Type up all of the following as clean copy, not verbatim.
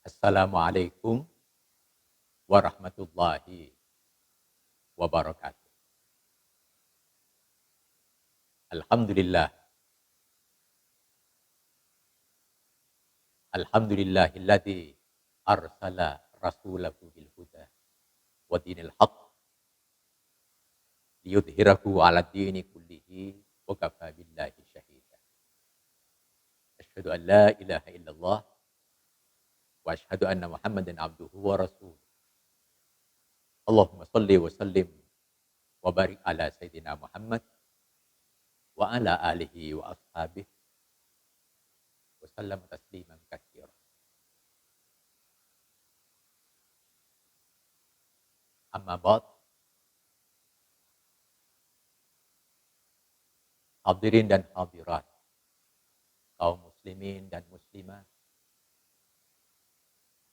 Assalamualaikum warahmatullahi wabarakatuh. Alhamdulillah, alhamdulillahilladzi arsala rasulahu bil huda wa dinil haqq liyudhhirahu 'ala dini kullihi wa kafa billahi syahida. Asyhadu an la ilaha illallah wa asyhadu anna Muhammadan abduhu wa rasuluh. Allahumma shalli wa sallim wa barik ala sayyidina Muhammad wa ala alihi wa ashabihi wa sallam tasliman katsira. Amma ba'd. Hadirin dan hadirat, kaum muslimin dan muslimat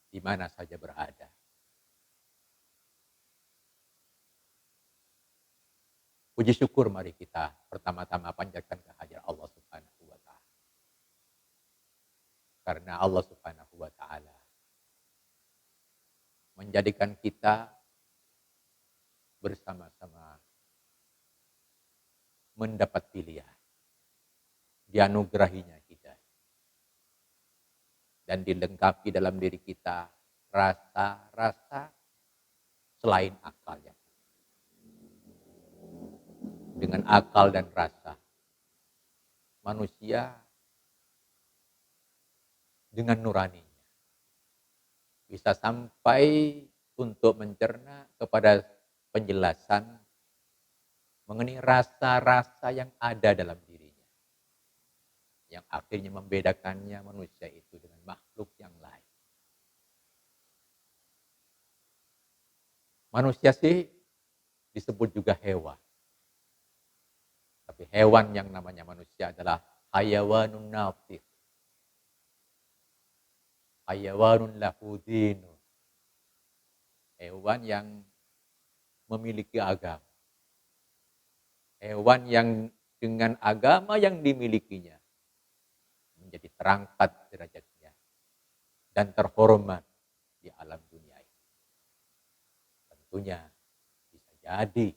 di mana saja berada. Puji syukur mari kita pertama-tama panjatkan kehadirat Allah Subhanahu wa taala. Karena Allah Subhanahu wa taala menjadikan kita bersama-sama mendapat pilihan, dianugerahinya hidayah, dan dilengkapi dalam diri kita rasa-rasa selain akal yang dengan akal dan rasa manusia dengan nuraninya bisa sampai untuk mencerna kepada penjelasan mengenai rasa-rasa yang ada dalam dirinya, yang akhirnya membedakannya manusia itu dengan makhluk yang lain. Manusia sih disebut juga hewan, tapi hewan yang namanya manusia adalah hayawanun natiq, hayawanun lahu dinun, hewan yang memiliki agama, hewan yang dengan agama yang dimilikinya menjadi terangkat derajatnya dan terhormat di alam dunia ini. Tentunya bisa jadi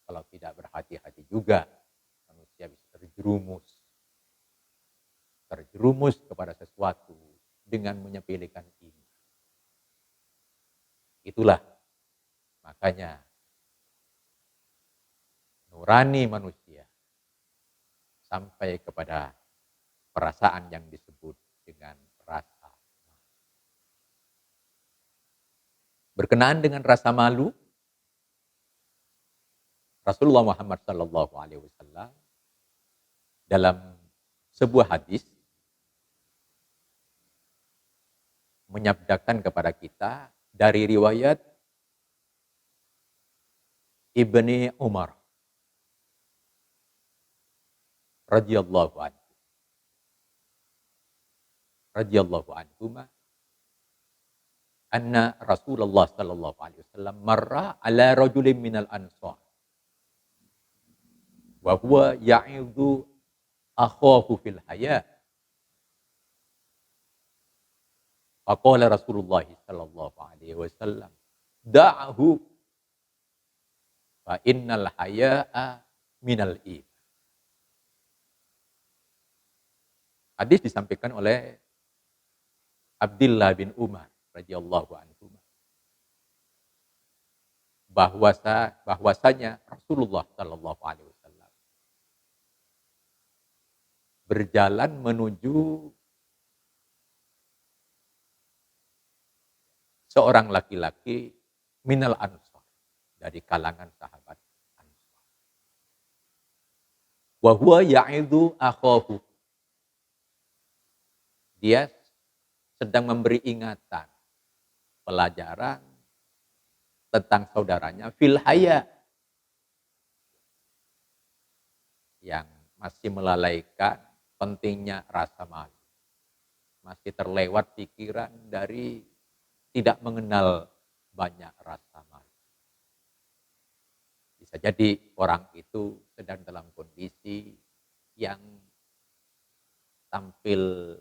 kalau tidak berhati-hati juga manusia bisa terjerumus kepada sesuatu dengan menyepelekan iman. Itulah makanya nurani manusia sampai kepada perasaan yang disebut dengan rasa. Berkenaan dengan rasa malu, Rasulullah Muhammad SAW dalam sebuah hadis menyabdakan kepada kita dari riwayat Ibni Umar radhiyallahu anhuma anna Rasulullah sallallahu alaihi wasallam marra ala rajulin minal ansar wa huwa ya'idhu akhahu fil haya. Faqala Rasulullah sallallahu alaihi wasallam da'ahu fa innal haya'a minal iman. Hadis disampaikan oleh Abdullah bin Umar radhiyallahu anhu bahwasanya Rasulullah sallallahu alaihi wasallam berjalan menuju seorang laki-laki minal ansar, dari kalangan sahabat Ansar. Wa huwa ya'idhu akhahu. Dia sedang memberi ingatan, pelajaran tentang saudaranya fil haya, yang masih melalaikan pentingnya rasa malu. Masih terlewat pikiran dari tidak mengenal banyak rasa malu. Bisa jadi orang itu sedang dalam kondisi yang tampil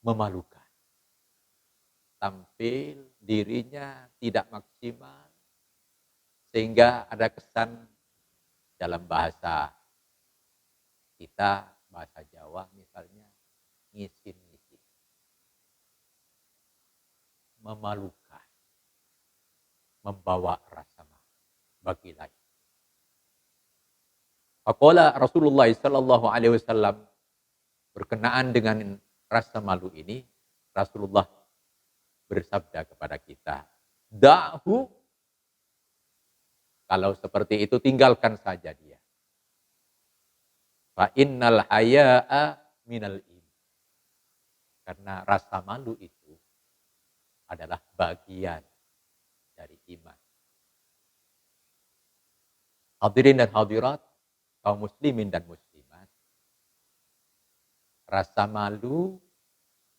memalukan. Tampil dirinya tidak maksimal, sehingga ada kesan dalam bahasa kita, bahasa Jawa misalnya, ngisin-ngisin. Memalukan, membawa rasa malu bagi lain. Faqala Rasulullah sallallahu alaihi wasallam, berkenaan dengan rasa malu ini, Rasulullah bersabda kepada kita, "Da'hu." Kalau seperti itu tinggalkan saja dia. Fa innal haya'a minal iman. Karena rasa malu itu adalah bagian dari iman. Hadirin dan hadirat, kaum muslimin dan muslimat, rasa malu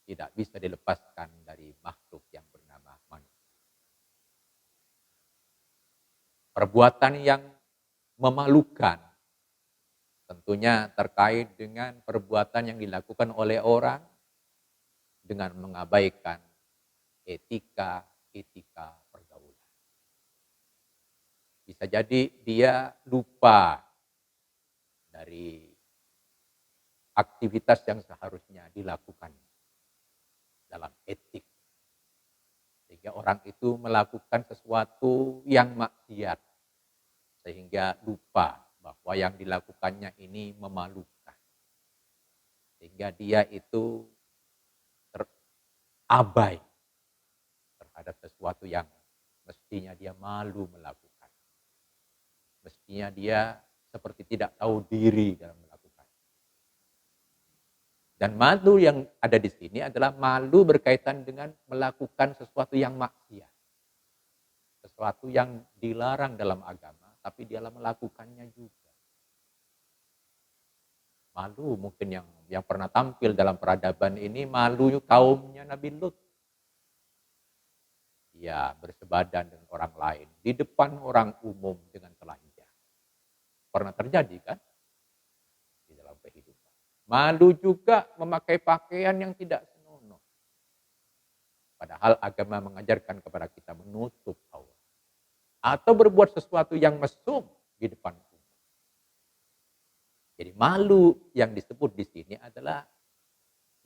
tidak bisa dilepaskan dari makhluk yang bernama manusia. Perbuatan yang memalukan tentunya terkait dengan perbuatan yang dilakukan oleh orang dengan mengabaikan etika pergaulan. Bisa jadi dia lupa dari aktivitas yang seharusnya dilakukan dalam etik. Sehingga orang itu melakukan sesuatu yang maksiat. Sehingga lupa bahwa yang dilakukannya ini memalukan. Sehingga dia itu abai terhadap sesuatu yang mestinya dia malu melakukan. Mestinya dia seperti tidak tahu diri dalam melakukan. Dan malu yang ada di sini adalah malu berkaitan dengan melakukan sesuatu yang maksiat. Sesuatu yang dilarang dalam agama, tapi dia melakukannya juga. Malu mungkin yang pernah tampil dalam peradaban ini, malu kaumnya Nabi Lut. Dia bersebadan dengan orang lain di depan orang umum dengan telanjang. Pernah terjadi kan? Di dalam kehidupan. Malu juga memakai pakaian yang tidak senonoh. Padahal agama mengajarkan kepada kita menutup aurat. Atau berbuat sesuatu yang mesum di depan umum. Jadi malu yang disebut di sini adalah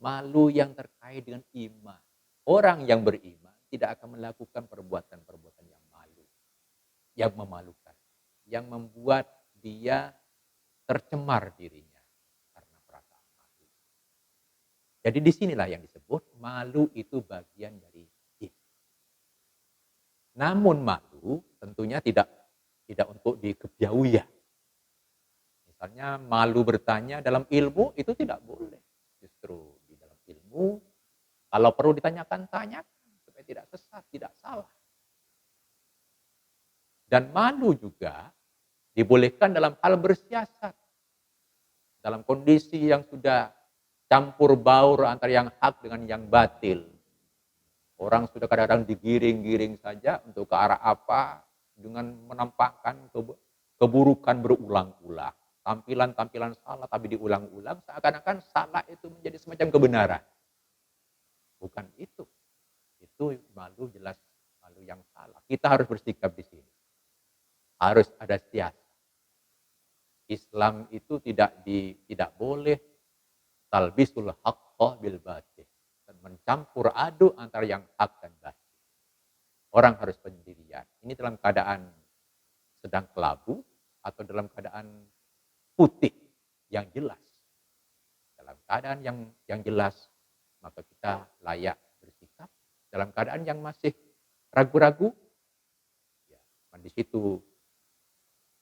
malu yang terkait dengan iman. Orang yang beriman tidak akan melakukan perbuatan-perbuatan yang malu, yang memalukan, yang membuat dia tercemar dirinya karena perasaan malu. Jadi disinilah yang disebut malu itu bagian dari iman. Namun malu tentunya tidak untuk dikebiauan. Misalnya malu bertanya dalam ilmu itu tidak boleh. Justru di dalam ilmu, kalau perlu ditanyakan, tanyakan supaya tidak sesat, tidak salah. Dan malu juga dibolehkan dalam hal bersiasat. Dalam kondisi yang sudah campur baur antara yang hak dengan yang batil. Orang sudah kadang-kadang digiring-giring saja untuk ke arah apa dengan menampakkan keburukan berulang-ulang. Tampilan-tampilan salah tapi diulang-ulang, seakan-akan salah itu menjadi semacam kebenaran. Bukan itu. Itu malu, jelas malu yang salah. Kita harus bersikap di sini. Harus ada siasat. Islam itu tidak boleh talbisul haqqo bil batil, dan mencampur aduk antara yang hak dan batil. Orang harus pendirian. Ini dalam keadaan sedang kelabu atau dalam keadaan putih yang jelas. Dalam keadaan yang jelas, maka kita layak bersikap. Dalam keadaan yang masih ragu-ragu, ya, di situ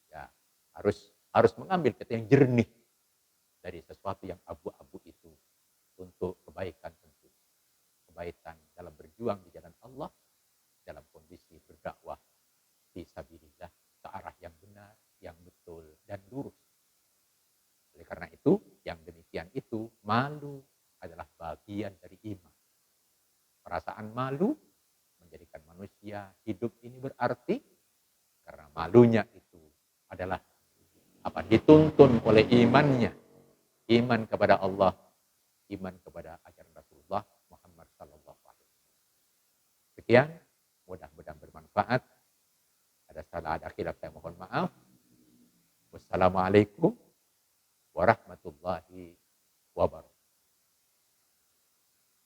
ya harus mengambil kata yang jernih dari sesuatu yang abu-abu itu untuk kebaikan tentu. Kebaikan dalam berjuang di jalan Allah, dalam kondisi berdakwah fisabilillah ke arah yang benar, yang betul dan lurus. Oleh karena itu, yang demikian itu, malu adalah bagian dari iman. Perasaan malu menjadikan manusia hidup ini berarti, karena malunya itu adalah dituntun oleh imannya. Iman kepada Allah, iman kepada ajaran Rasulullah demikian, mudah-mudahan bermanfaat. Ada salah, ada khilaf, saya mohon maaf. Wassalamualaikum warahmatullahi wabarakatuh.